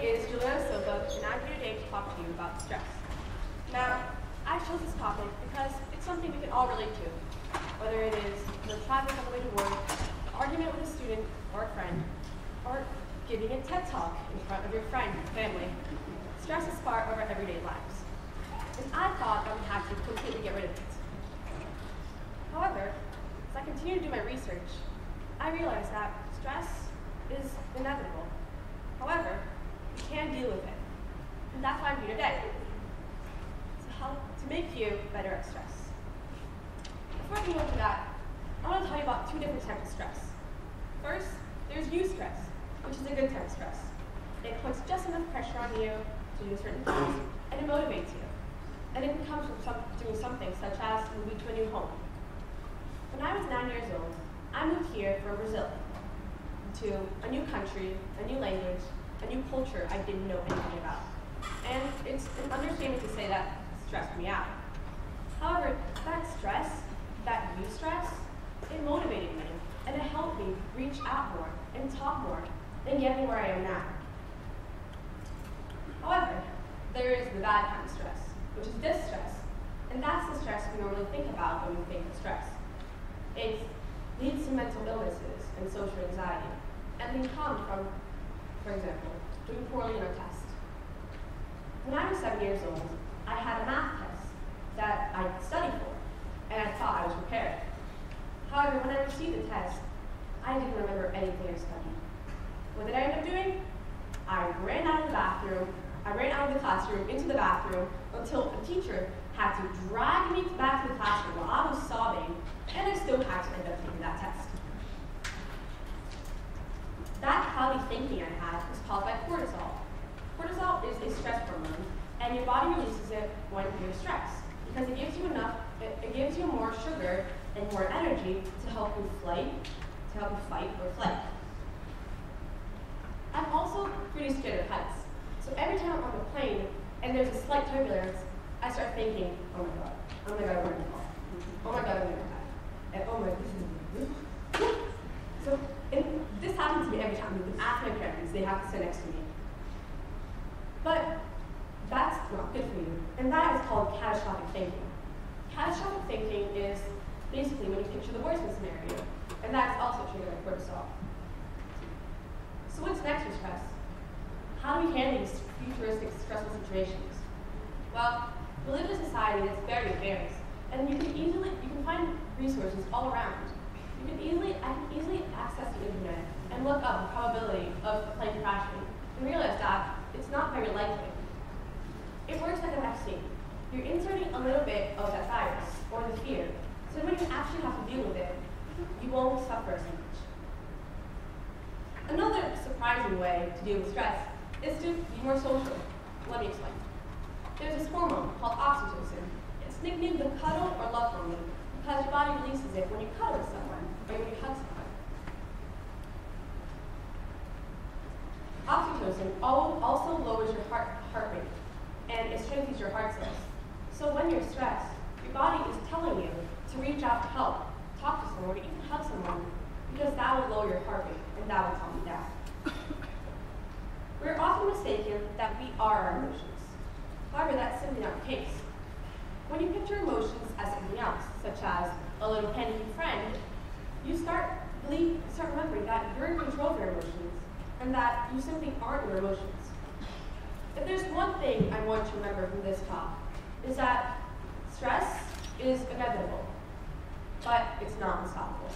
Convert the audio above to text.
is Juliana Silva, and I'm here today to talk to you about stress. Now, I chose this topic because it's something we can all relate to, whether it is the traffic on the way to work, an argument with a student or a friend, or giving a TED Talk in front of your friend and family. Stress is part of our everyday lives, and I thought I would have to completely get rid of it. However, as I continue to do my research, I realized that stress is inevitable. However, we can deal with it, and that's why I'm here today, to make you better at stress. Before we go into that, I want to tell you about two different types of stress. First, there's eustress, which is a good type of stress. It puts just enough pressure on you to do certain things, and it motivates you. And it comes from doing something such as moving to a new home. When I was 9 years old, I moved here from Brazil to a new country, a new language, a new culture I didn't know anything about. And it's an understatement to say that stressed me out. However, that stress, that eustress, it motivated me, and it helped me reach out more and talk more and get me where I am now. However, there is the bad kind of stress, which is distress, and that's the stress we normally think about when we think of stress. It leads to mental illnesses and social anxiety, and can come from, for example, doing poorly in a test. When I was 7 years old, I had a math test that I studied for, and I thought I was prepared. However, when I received the test, I didn't remember anything I studied. What did I end up doing? I ran out of the classroom into the bathroom until a teacher had to drag me back to the classroom while I was sobbing, and I still had to end up taking that test. That cloudy thinking I had was caused by cortisol. Cortisol is a stress hormone, and your body releases it when you're stressed because it gives you more sugar and more energy to help you fight or flight. I'm also pretty scared of heights, so every time I'm on the plane and there's a slight turbulence, I start thinking, oh my god, I'm gonna fall. Oh my god, I'm gonna die. And oh my, this is so. And this happens to me every time. You can ask my parents, they have to sit next to me. But that's not good for you, and that is called catastrophic thinking. Catastrophic thinking is basically when you picture the worst case scenario, and that's also triggered by cortisol. So what's next for stress? How do we handle these futuristic stressful situations? Well, we live in a society that's very advanced, and you can find resources all around. I can easily access the internet and look up the probability of a plane crashing and realize that it's not very likely. It works like a vaccine. You're inserting a little bit of that virus or the fear, so when you actually have to deal with it, you won't suffer as much. Another surprising way to deal with stress is to be more social. Let me explain. There's this hormone called oxytocin. It's nicknamed the cuddle or love hormone because your body releases it when you cuddle with someone or when you hug someone. Oxytocin also lowers your heart rate, and it strengthens your heart cells. So when you're stressed, your body is telling you to reach out to help, talk to someone, or even hug someone, because that will lower your heart rate, and that will calm you down. We're often mistaken that we are our emotions. However, that's simply not the case. When you picture emotions as something else, such as a little panicky friend, you start remembering that you're in control of your emotions, and that you simply aren't your emotions. If there's one thing I want you to remember from this talk, is that stress is inevitable, but it's not unstoppable.